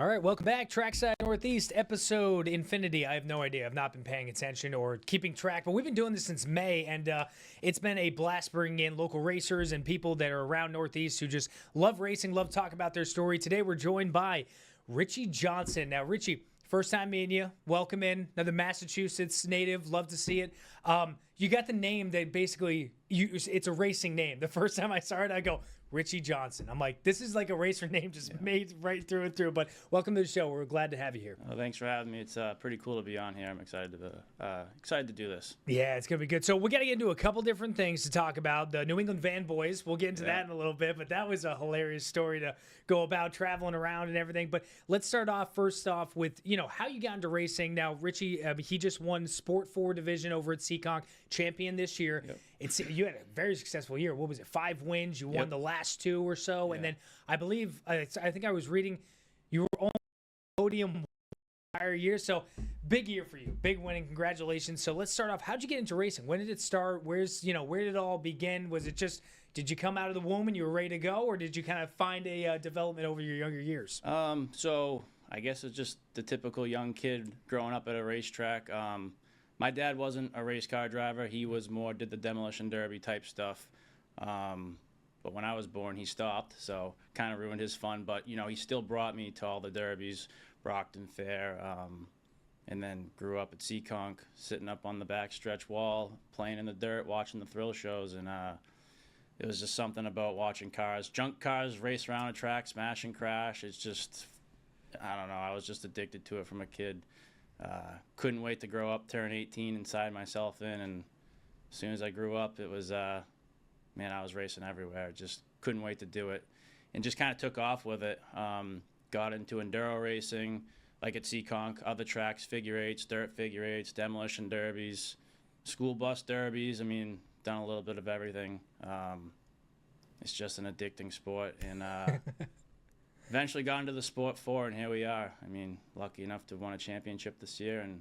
All right, welcome back. Trackside Northeast, episode Infinity. I have no idea. I've not been paying attention or keeping track, but we've been doing this since May, and it's been a blast bringing in local racers and people that are around Northeast who just love racing, love to talk about their story. Today, we're joined by Richie Johnson. Now, Richie, first time meeting you. Welcome in. Another Massachusetts native. Love to see it. You got the name that basically, it's a racing name. The first time I saw it, I go, Richie Johnson. I'm like, this is like a racer name just made right through and through. But welcome to the show. We're glad to have you here. Well, thanks for having me. It's pretty cool to be on here. I'm excited to do this. Yeah, it's gonna be good. So we're gonna get into a couple different things to talk about. The New England Van Boys. We'll get into that in a little bit. But that was a hilarious story to go about traveling around and everything. But let's start off first off with how you got into racing. Now, Richie, he just won Sport 4 division over at Seekonk, champion this year. Yep. You had a very successful year. What was it? 5 wins. You won the last 2 or so, and then I believe I think I was reading you were on the podium entire year. So big year for you, big winning. Congratulations. So let's start off. How'd you get into racing? When did it start? Where did it all begin? Was it just did you come out of the womb and you were ready to go, or did you kind of find a development over your younger years? So I guess it's just the typical young kid growing up at a racetrack. My dad wasn't a race car driver. He was more did the demolition derby type stuff. But when I was born, he stopped, so kind of ruined his fun. But, he still brought me to all the derbies, Brockton Fair, and then grew up at Seekonk, sitting up on the backstretch wall, playing in the dirt, watching the thrill shows. And it was just something about watching junk cars race around a track, smash and crash. It's just, I don't know, I was just addicted to it from a kid. Couldn't wait to grow up, turn 18, and sign myself in. And as soon as I grew up, it was, I was racing everywhere. Just couldn't wait to do it. And just kind of took off with it. Got into enduro racing, like at Seekonk, other tracks, figure eights, dirt figure eights, demolition derbies, school bus derbies. Done a little bit of everything. It's just an addicting sport. And eventually got into the Sport 4, and here we are. Lucky enough to have won a championship this year and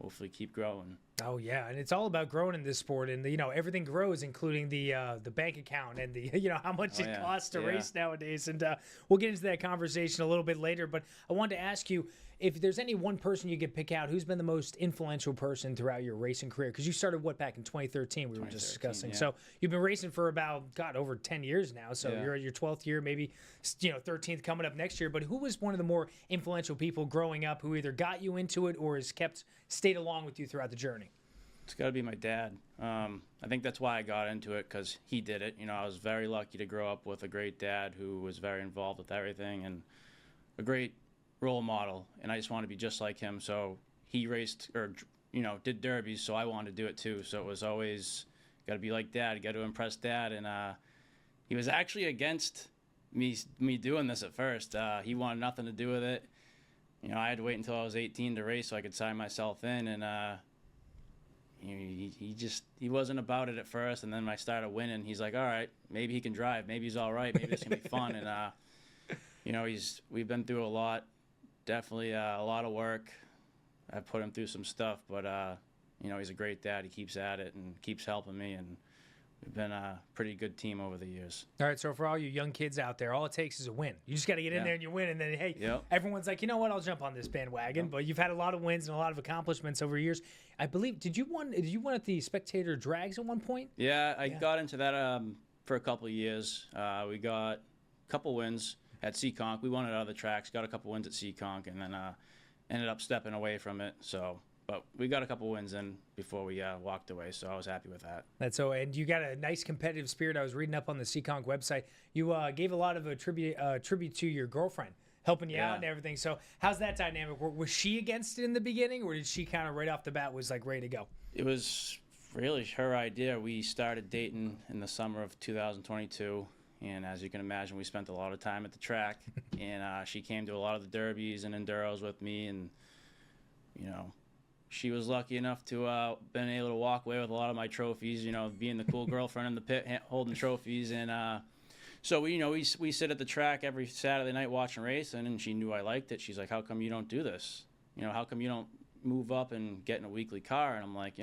hopefully keep growing. Oh, yeah, and it's all about growing in this sport, and everything grows, including the bank account and the how much it costs to race nowadays. And we'll get into that conversation a little bit later. But I wanted to ask you if there's any one person you could pick out who's been the most influential person throughout your racing career, because you started back in 2013. We were just discussing. Yeah. So you've been racing for about over 10 years now. So you're at your 12th year, maybe 13th coming up next year. But who was one of the more influential people growing up who either got you into it or has stayed along with you throughout the journey? It's got to be my dad. I think that's why I got into it, because he did it. I was very lucky to grow up with a great dad who was very involved with everything and a great role model, and I just wanted to be just like him. So he raced or did derbies, so I wanted to do it too. So it was always got to be like dad, got to impress dad. And he was actually against me doing this at first. He wanted nothing to do with it. I had to wait until I was 18 to race so I could sign myself in, and he wasn't about it at first. And then when I started winning, he's like, all right, maybe he can drive, maybe he's all right, maybe this can be fun. And we've been through a lot. Definitely a lot of work. I've put him through some stuff, but he's a great dad. He keeps at it and keeps helping me, and we've been a pretty good team over the years. All right, so for all you young kids out there, all it takes is a win. You just got to get in there and you win, and then, hey, everyone's like, you know what, I'll jump on this bandwagon. But you've had a lot of wins and a lot of accomplishments over years. I believe, did you win at the Spectator Drags at one point? Yeah, I got into that for a couple of years. We got a couple wins at Seekonk. We won at other tracks, got a couple wins at Seekonk, and then ended up stepping away from it. But we got a couple wins in before we walked away, so I was happy with that. And you got a nice competitive spirit. I was reading up on the Seekonk website. You gave a lot of a tribute to your girlfriend, helping you out and everything. So how's that dynamic? Was she against it in the beginning, or did she kind of right off the bat was like ready to go? It was really her idea. We started dating in the summer of 2022. And as you can imagine, we spent a lot of time at the track. And she came to a lot of the derbies and enduros with me. And, she was lucky enough to been able to walk away with a lot of my trophies, being the cool girlfriend in the pit holding trophies. And so, we sit at the track every Saturday night watching racing. And she knew I liked it. She's like, how come you don't do this? How come you don't move up and get in a weekly car? And I'm like,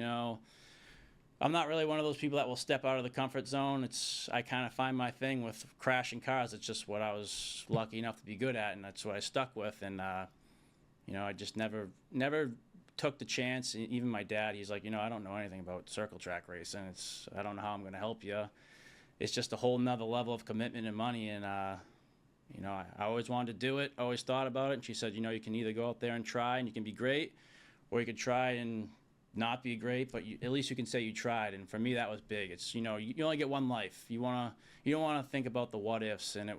I'm not really one of those people that will step out of the comfort zone. I kind of find my thing with crashing cars. It's just what I was lucky enough to be good at, and that's what I stuck with. And I just never took the chance. Even my dad, he's like, I don't know anything about circle track racing. I don't know how I'm going to help you. It's just a whole nother level of commitment and money. And I always wanted to do it. Always thought about it. And she said, you can either go out there and try and you can be great, or you could try and not be great, but at least you can say you tried. And for me, that was big. It's you only get one life. You don't want to think about the what ifs. And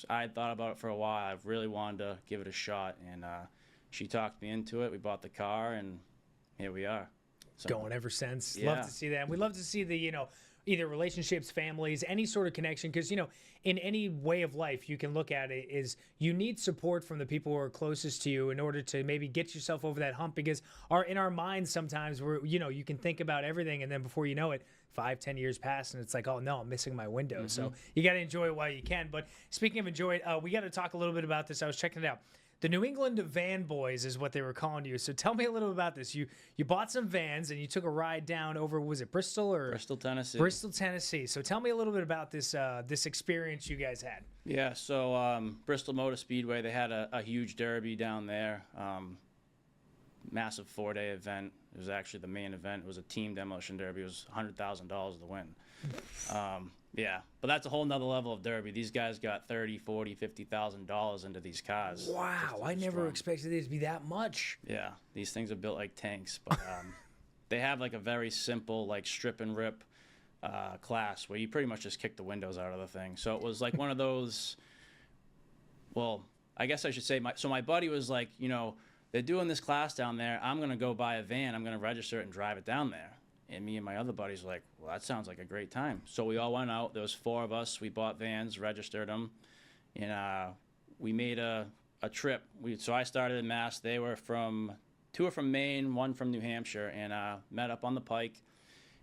I had thought about it for a while. I really wanted to give it a shot, and she talked me into it. We bought the car, and here we are. So, going ever since. Yeah. Love to see that. We love to see the either relationships, families, any sort of connection, because in any way of life you can look at it is you need support from the people who are closest to you in order to maybe get yourself over that hump, because in our minds sometimes you can think about everything, and then before you know it 5-10 years pass and it's like, oh no, I'm missing my window. Mm-hmm. So you got to enjoy it while you can. But speaking of enjoy it, we got to talk a little bit about this. I was checking it out. The New England Van Boys is what they were calling you. So tell me a little about this. You bought some vans and you took a ride down over, was it Bristol or Bristol, Tennessee? Bristol, Tennessee. So tell me a little bit about this this experience you guys had. Yeah. So Bristol Motor Speedway, they had a huge derby down there. Massive 4-day event. It was actually the main event. It was a team demolition derby. It was $100,000 to win. Yeah, but that's a whole nother level of derby. These guys got $30,000, $40,000, $50,000 into these cars. Wow, I never expected it to be that much. Yeah, these things are built like tanks, but they have like a very simple like strip and rip class where you pretty much just kick the windows out of the thing. So it was like one of those. Well, I guess I should say my buddy was like, they're doing this class down there. I'm gonna go buy a van. I'm gonna register it and drive it down there. And me and my other buddies were like, well, that sounds like a great time. So we all went out. There was 4 of us. We bought vans, registered them, and we made a trip. So I started in Mass. They were 2 are from Maine, 1 from New Hampshire, and met up on the Pike.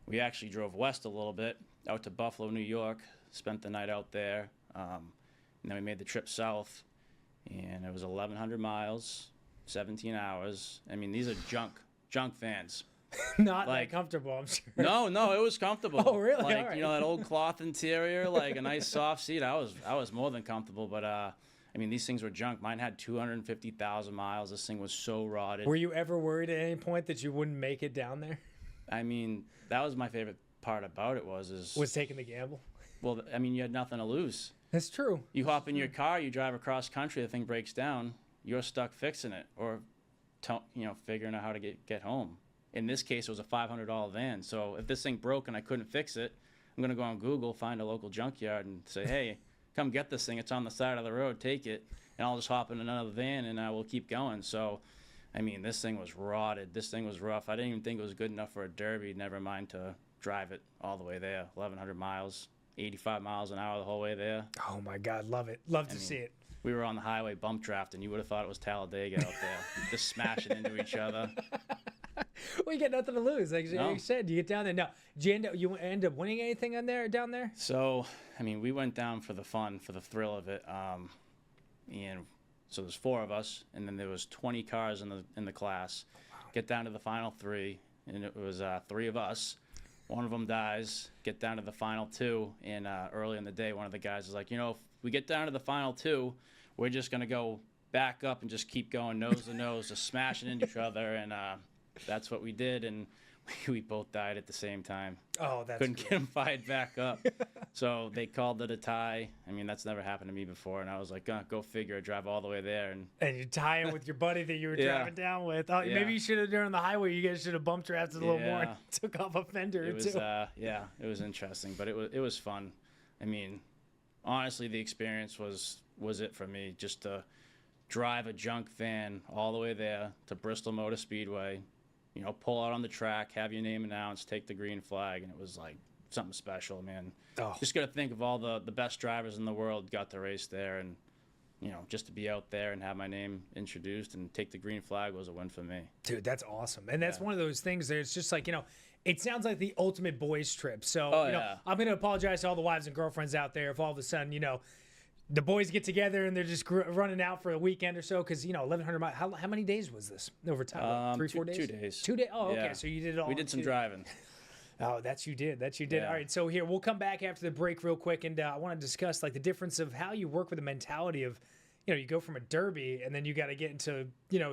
We actually drove west a little bit, out to Buffalo, New York, spent the night out there, and then we made the trip south, and it was 1,100 miles, 17 hours. I mean, these are junk vans. Not like, that comfortable, I'm sure. No, it was comfortable. Oh, really? Like, right. That old cloth interior, like a nice soft seat. I was more than comfortable, but I mean, these things were junk. Mine had 250,000 miles. This thing was so rotted. Were you ever worried at any point that you wouldn't make it down there? I mean, that was my favorite part about it was taking the gamble. Well, I mean, you had nothing to lose. That's true. You hop in your car, you drive across country, the thing breaks down, you're stuck fixing it or figuring out how to get home. In this case, it was a $500 van. So if this thing broke and I couldn't fix it, I'm going to go on Google, find a local junkyard, and say, hey, come get this thing. It's on the side of the road. Take it. And I'll just hop in another van, and we'll keep going. So, I mean, this thing was rotted. This thing was rough. I didn't even think it was good enough for a derby, never mind to drive it all the way there. 1,100 miles, 85 miles an hour the whole way there. Oh, my God. Love it. Love to see it. We were on the highway bump draft, and you would have thought it was Talladega out there, just smashing into each other. Well, you got nothing to lose. Like you said, you get down there. Now, did you end up winning anything down there? So, I mean, we went down for the fun, for the thrill of it. And so there's 4 of us, and then there was 20 cars in the class. Wow. Get down to the final 3, and it was 3 of us. One of them dies. Get down to the final 2, and early in the day, one of the guys was like, if we get down to the final 2, we're just gonna go back up and just keep going nose to nose, just smashing into each other, and that's what we did, and we both died at the same time. Oh, that's couldn't get them fired back up. So they called it a tie. I mean, that's never happened to me before, and I was like, go figure, drive all the way there. And you tie in with your buddy that you were driving down with. Oh, yeah. Maybe you should have done on the highway. You guys should have bumped drafted a little more and took off a fender or two. It was interesting, but it was fun. I mean, honestly, the experience was it for me, just to drive a junk van all the way there to Bristol Motor Speedway. Pull out on the track, have your name announced, take the green flag, and it was like something special, man. Oh. Just got to think of all the best drivers in the world got to race there, and just to be out there and have my name introduced and take the green flag was a win for me. Dude, that's awesome. And that's one of those things that it's just like, it sounds like the ultimate boys trip. So, I'm going to apologize to all the wives and girlfriends out there if all of a sudden, the boys get together and they're just running out for a weekend or so because 1,100 miles. How many days was this over time? 3-4 days? 2 days. 2 days. Oh, okay. So you did it all. We did some driving. Oh, that you did. That you did. Yeah. All right. So here, we'll come back after the break real quick, and I want to discuss like the difference of how you work with the mentality of, you go from a derby and then you got to get into,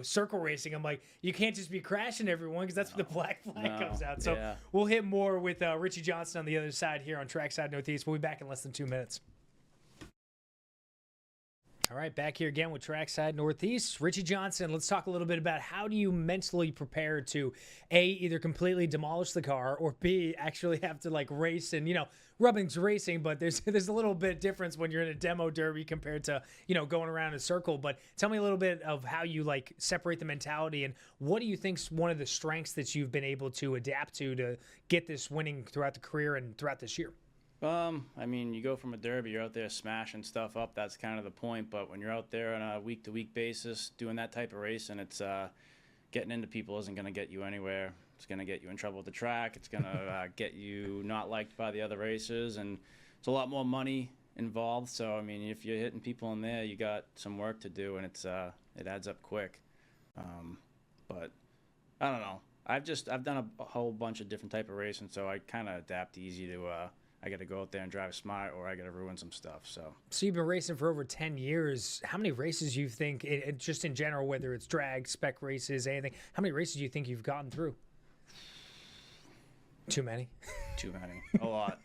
circle racing. I'm like, you can't just be crashing everyone because that's when the black flag comes out. So yeah. we'll hit more with Richie Johnson on the other side here on Trackside Northeast. We'll be back in less than 2 minutes. All right, back here again with Trackside Northeast. Richie Johnson, let's talk a little bit about how do you mentally prepare to, A, either completely demolish the car, or B, actually have to like race and, rubbing's racing, but there's a little bit difference when you're in a demo derby compared to, going around in a circle. But tell me a little bit of how you like separate the mentality, and what do you think's one of the strengths that you've been able to adapt to get this winning throughout the career and throughout this year? I mean, you go from a derby, you're out there smashing stuff up. That's kind of the point. But when you're out there on a week-to-week basis doing that type of racing, it's getting into people isn't going to get you anywhere. It's going to get you in trouble with the track. It's going to get you not liked by the other racers, and it's a lot more money involved. So, I mean, if you're hitting people in there, you got some work to do, and it adds up quick. But I don't know. I've done a whole bunch of different type of racing, so I kind of adapt easy to. I got to go out there and drive smart, or I got to ruin some stuff. So you've been racing for over 10 years. How many races you think, just in general, whether it's drag, spec races, anything, how many races do you think you've gotten through? Too many? Too many. A lot.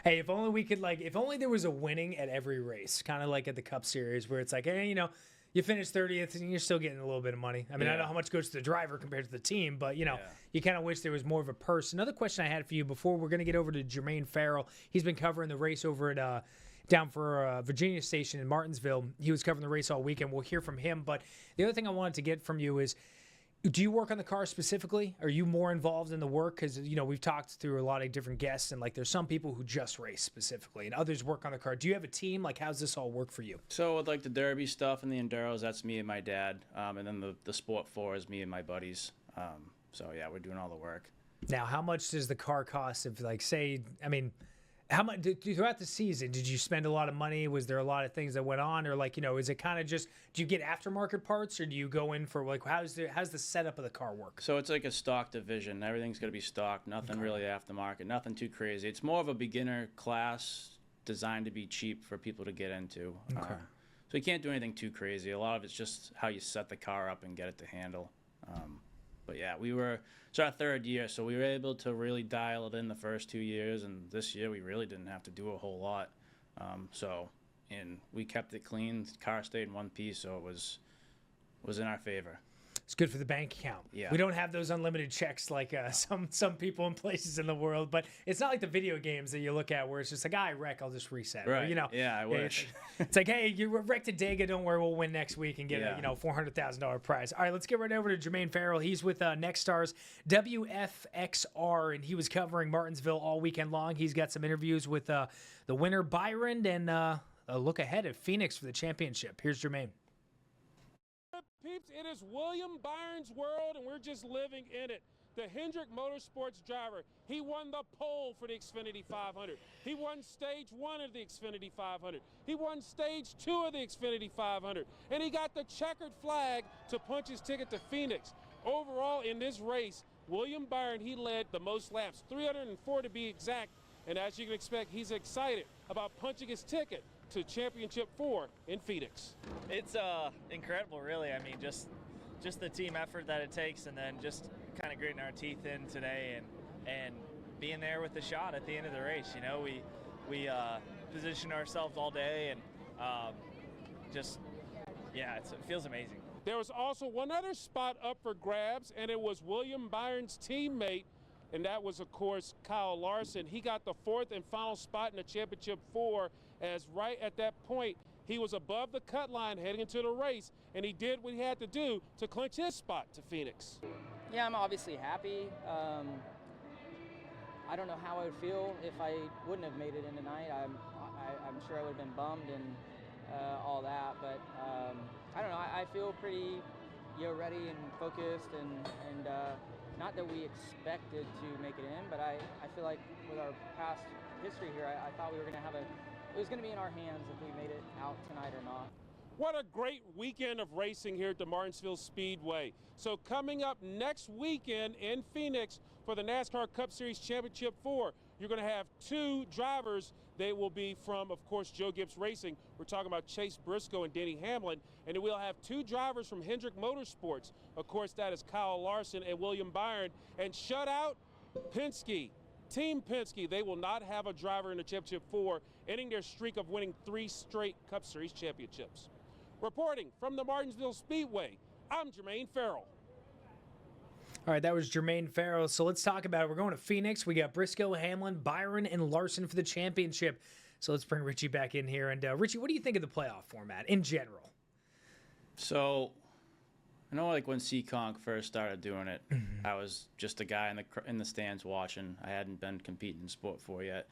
Hey, if only there was a winning at every race, kind of like at the Cup Series, where it's like, hey, you finish 30th and you're still getting a little bit of money. I mean, I know how much goes to the driver compared to the team, but, you kind of wish there was more of a purse. Another question I had for you before we're going to get over to Jermaine Farrell. He's been covering the race over at down for Virginia Station in Martinsville. He was covering the race all weekend. We'll hear from him. But the other thing I wanted to get from you is, do you work on the car specifically? Are you more involved in the work? Because, we've talked through a lot of different guests, and like there's some people who just race specifically and others work on the car. Do you have a team? Like, how's this all work for you? So with like the derby stuff and the enduros, that's me and my dad. And then the Sport 4 is me and my buddies. So yeah, we're doing all the work. Now, how much does the car cost? If how much throughout the season did you spend a lot of money? Was there a lot of things that went on, or is it kind of just, do you get aftermarket parts, or do you go in for like how's the setup of the car work? So it's like a stock division. Everything's going to be stock, nothing really aftermarket, nothing too crazy. It's more of a beginner class designed to be cheap for people to get into. Okay. So you can't do anything too crazy. A lot of it's just how you set the car up and get it to handle. But yeah, it's our third year, so we were able to really dial it in the first 2 years, and this year we really didn't have to do a whole lot. And we kept it clean. The car stayed in one piece, so it was in our favor. It's good for the bank account. Yeah. We don't have those unlimited checks like some people in places in the world, but it's not like the video games that you look at where it's just like, I wreck, I'll just reset. Right. Or, Yeah, I wish. It's like, hey, you wrecked a Dega, don't worry, we'll win next week and get a $400,000 prize. All right, let's get right over to Jermaine Farrell. He's with Nextars WFXR, and he was covering Martinsville all weekend long. He's got some interviews with the winner, Byron, and a look ahead at Phoenix for the championship. Here's Jermaine. Peeps, it is William Byron's world, and we're just living in it. The Hendrick Motorsports driver, he won the pole for the Xfinity 500. He won stage 1 of the Xfinity 500. He won stage 2 of the Xfinity 500. And he got the checkered flag to punch his ticket to Phoenix. Overall, in this race, William Byron, he led the most laps, 304 to be exact. And as you can expect, he's excited about punching his ticket to Championship 4 in Phoenix. It's incredible, really. I mean, just the team effort that it takes, and then just kind of gritting our teeth in today and being there with the shot at the end of the race. We position ourselves all day, and it feels amazing. There was also one other spot up for grabs, and it was William Byron's teammate, and that was, of course, Kyle Larson. He got the 4th and final spot in the Championship 4, as right at that point, he was above the cut line heading into the race, and he did what he had to do to clinch his spot to Phoenix. Yeah, I'm obviously happy. I don't know how I would feel if I wouldn't have made it in tonight. I'm sure I would have been bummed and all that, but I don't know. I feel pretty ready and focused, and not that we expected to make it in, but I feel like with our past history here, I thought we were going to have it was going to be in our hands if we made it out tonight or not. What a great weekend of racing here at the Martinsville Speedway. So coming up next weekend in Phoenix for the NASCAR Cup Series Championship 4, you're going to have 2 drivers. They will be from, of course, Joe Gibbs Racing. We're talking about Chase Briscoe and Denny Hamlin. And then we'll have 2 drivers from Hendrick Motorsports. Of course, that is Kyle Larson and William Byron. And shutout, Penske. Team Penske, they will not have a driver in the Championship 4, ending their streak of winning 3 straight Cup Series championships. Reporting from the Martinsville Speedway, I'm Jermaine Farrell. All right, that was Jermaine Farrell. So let's talk about it. We're going to Phoenix. We got Briscoe, Hamlin, Byron, and Larson for the championship. So let's bring Richie back in here. And Richie, what do you think of the playoff format in general? So, I know, like when Seekonk first started doing it, I was just a guy in the stands watching. I hadn't been competing in Sport 4 yet.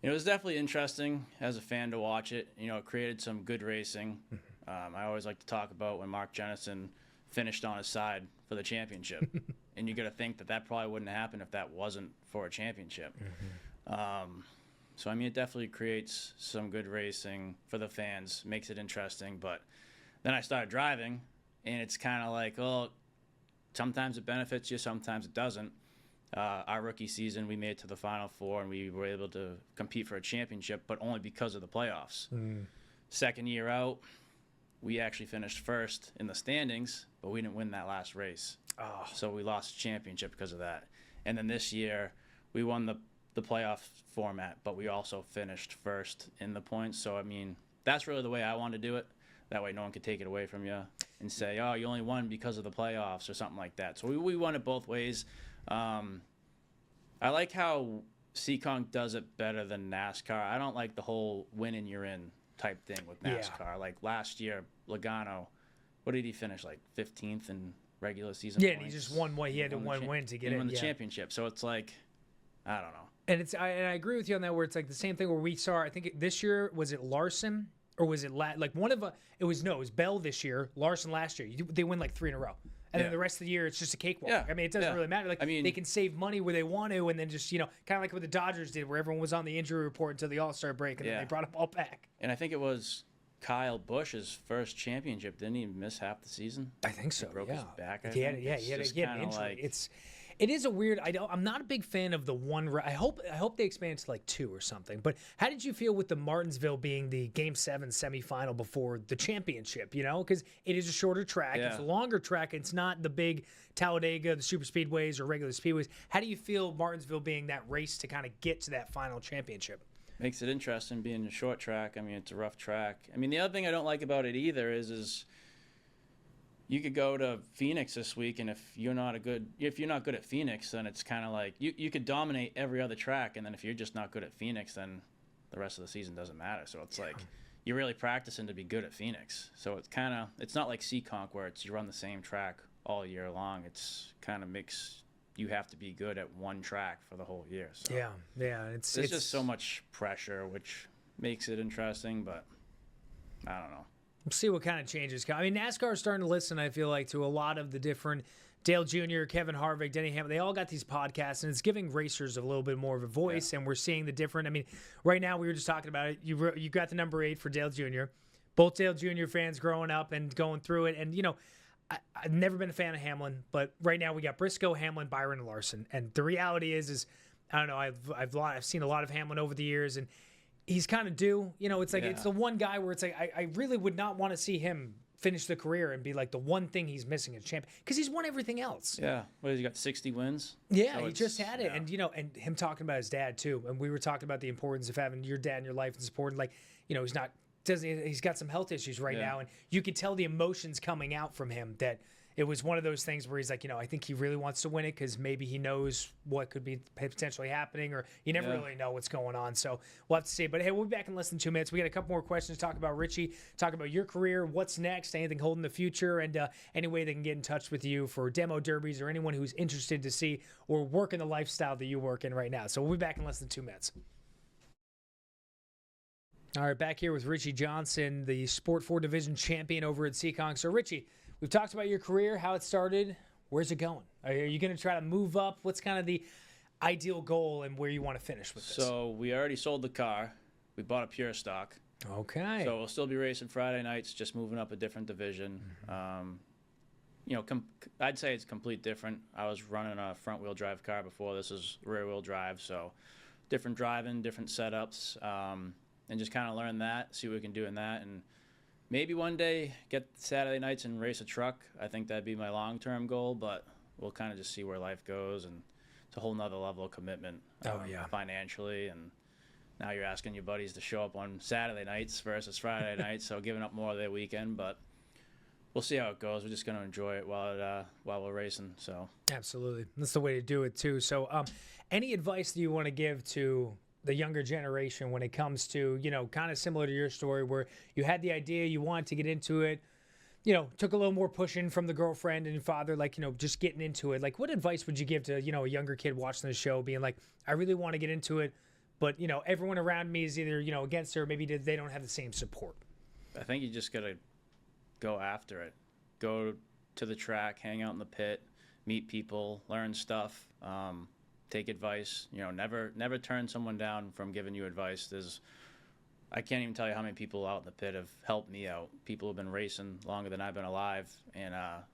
It was definitely interesting as a fan to watch it. You know, it created some good racing. I always like to talk about when Mark Jennison finished on his side for the championship. And you got to think that that probably wouldn't happen if that wasn't for a championship. So, I mean, it definitely creates some good racing for the fans, makes it interesting. But then I started driving, and it's kind of like, oh, sometimes it benefits you, sometimes it doesn't. Our rookie season, we made it to the Final Four, and we were able to compete for a championship, but only because of the playoffs. Second year out, we actually finished first in the standings, but we didn't win that last race. So we lost the championship because of that. And then this year, we won the playoff format, but we also finished first in the points. So, I mean, that's really the way I want to do it. That way no one could take it away from you and say, oh, you only won because of the playoffs or something like that. So we won it both ways. I like how Seekonk does it better than NASCAR. I don't like the whole win and you're in type thing with NASCAR. Yeah. Like last year, Logano, what did he finish, like 15th in regular season points? And he just won one. He had to win to get it. He won the championship. So it's like, I don't know. And I agree with you on that, where it's like the same thing where we saw, I think this year, was it Larson? Or was it like one of it was Bell this year, Larson last year. They win like 3 in a row. And then the rest of the year, it's just a cakewalk. Yeah. I mean, it doesn't really matter. Like, I mean, they can save money where they want to, and then just, kind of like what the Dodgers did, where everyone was on the injury report until the All-Star break, and then they brought them all back. And I think it was Kyle Busch's first championship. Didn't he miss half the season? I think so. He broke his back. He had an injury. It is a weird. I'm not a big fan of the one. I hope they expand to like 2 or something. But how did you feel with the Martinsville being the Game 7 semifinal before the championship? Because it is a shorter track. Yeah. It's a longer track. It's not the big Talladega, the super speedways, or regular speedways. How do you feel Martinsville being that race to kind of get to that final championship? Makes it interesting being a short track. I mean, it's a rough track. I mean, the other thing I don't like about it either is you could go to Phoenix this week, and if you're not good at Phoenix, then it's kind of like you could dominate every other track, and then if you're just not good at Phoenix, then the rest of the season doesn't matter. So it's like you're really practicing to be good at Phoenix. So it's not like Seekonk where you run the same track all year long. It's kind of you have to be good at one track for the whole year. So it's just so much pressure, which makes it interesting, but I don't know. We'll see what kind of changes come. I mean, NASCAR is starting to listen, I feel like, to a lot of the different Dale Jr., Kevin Harvick, Denny Hamlin. They all got these podcasts, and it's giving racers a little bit more of a voice, and we're seeing the different. I mean, right now we were just talking about it. You got the number 8 for Dale Jr. Both Dale Jr. fans growing up and going through it. And, I've never been a fan of Hamlin, but right now we got Briscoe, Hamlin, Byron, and Larson. And the reality is I don't know, I've seen a lot of Hamlin over the years, and he's kind of due. It's like it's the one guy where it's like I really would not want to see him finish the career and be like the one thing he's missing is champion, because he's won everything else. Yeah, what has he got, 60 wins? Yeah, so he just had it, and and him talking about his dad too, and we were talking about the importance of having your dad in your life and supporting. Like, he's got some health issues right now, and you could tell the emotions coming out from him that. It was one of those things where he's like, I think he really wants to win it because maybe he knows what could be potentially happening, or you never really know what's going on. So we'll have to see. But hey, we'll be back in less than 2 minutes. We got a couple more questions to talk about, Richie, talk about your career, what's next, anything holding the future, and any way they can get in touch with you for demo derbies or anyone who's interested to see or work in the lifestyle that you work in right now. So we'll be back in less than 2 minutes. All right, back here with Richie Johnson, the Sport 4 Division champion over at Seekonk. So, Richie, we've talked about your career, how it started. Where's it going? Are you going to try to move up? What's kind of the ideal goal and where you want to finish with this? So we already sold the car. We bought a pure stock. Okay. So we'll still be racing Friday nights, just moving up a different division. You know, I'd say it's complete different. I was running a front-wheel drive car before. This is rear-wheel drive, so different driving, different setups, and just kind of learn that, see what we can do in that, and maybe one day get Saturday nights and race a truck. I think that'd be my long-term goal, but we'll kind of just see where life goes, and it's a whole nother level of commitment financially, and now you're asking your buddies to show up on Saturday nights versus Friday nights, so giving up more of their weekend, but we'll see how it goes. We're just going to enjoy it while we're racing. So absolutely, that's the way to do it too. So, any advice that you want to give to the younger generation when it comes to, you know, kind of similar to your story, where you had the idea, you wanted to get into it, you know, took a little more pushing from the girlfriend and your father, like, you know, just getting into it. Like, what advice would you give to, you know, a younger kid watching the show, being like, I really want to get into it, but, you know, everyone around me is either, you know, against her, or maybe they don't have the same support? I think you just got to go after it. Go to the track, hang out in the pit, meet people, learn stuff, take advice. You know, never turn someone down from giving you advice. I can't even tell you how many people out in the pit have helped me out. People who have been racing longer than I've been alive, and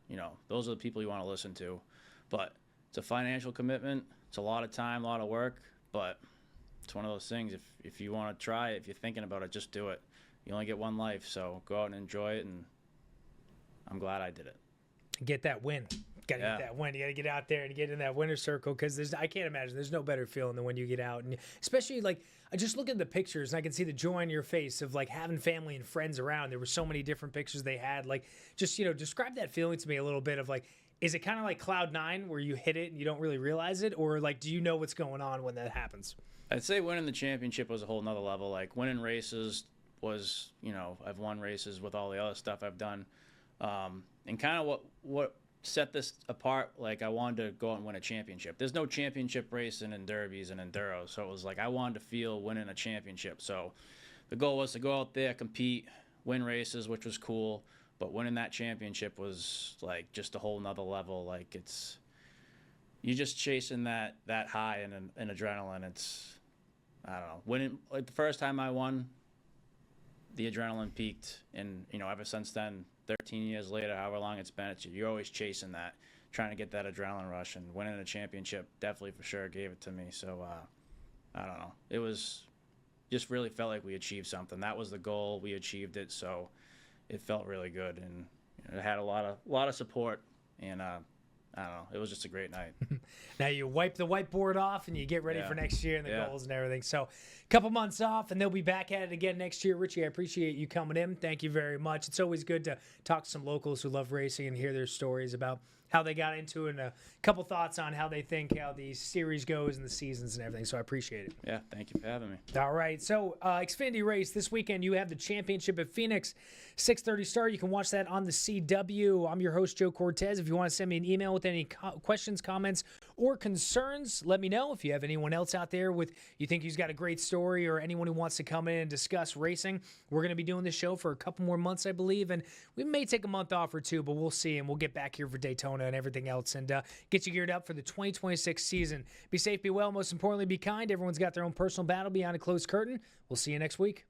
you know, those are the people you want to listen to. But it's a financial commitment. It's a lot of time, a lot of work, but it's one of those things. If you want to try it, if you're thinking about it, just do it. You only get one life, so go out and enjoy it, and I'm glad I did it. Get that win. Got to get that win. You got to get out there and get in that winner's circle, because I can't imagine there's no better feeling than when you get out. And especially, like, I just look at the pictures and I can see the joy in your face of, like, having family and friends around. There were so many different pictures they had. Like, just, you know, describe that feeling to me a little bit of, like, is it kind of like Cloud 9 where you hit it and you don't really realize it? Or, like, do you know what's going on when that happens? I'd say winning the championship was a whole nother level. Like, winning races was, you know, I've won races with all the other stuff I've done. And kind of what set this apart, like, I wanted to go out and win a championship. There's no championship racing in derbies and enduros, so it was like I wanted to feel winning a championship. So the goal was to go out there, compete, win races, which was cool, but winning that championship was like just a whole nother level. Like, it's, you're just chasing that high and adrenaline. It's, I don't know, winning, like the first time I won, the adrenaline peaked, and, you know, ever since then, 13 years later, however long it's been, you're always chasing that, trying to get that adrenaline rush, and winning a championship definitely for sure gave it to me. So I don't know, it was just really felt like we achieved something. That was the goal. We achieved it, so it felt really good, and, you know, it had a lot of support, and I don't know, it was just a great night. Now you wipe the whiteboard off and you get ready for next year and the goals and everything. So a couple months off and they'll be back at it again next year. Richie, I appreciate you coming in. Thank you very much. It's always good to talk to some locals who love racing and hear their stories about how they got into it, and a couple thoughts on how they think how the series goes and the seasons and everything. So I appreciate it. Yeah, thank you for having me. All right. So Xfinity race this weekend, you have the championship at Phoenix, 6:30 start. You can watch that on the CW. I'm your host, Joe Cortez. If you want to send me an email with any questions, comments, or concerns, let me know. If you have anyone else out there with you think he's got a great story, or anyone who wants to come in and discuss racing, we're going to be doing this show for a couple more months, I believe, and we may take a month off or two, but we'll see, and we'll get back here for Daytona and everything else, and get you geared up for the 2026 season. Be safe, be well, most importantly, be kind. Everyone's got their own personal battle behind a closed curtain. We'll see you next week.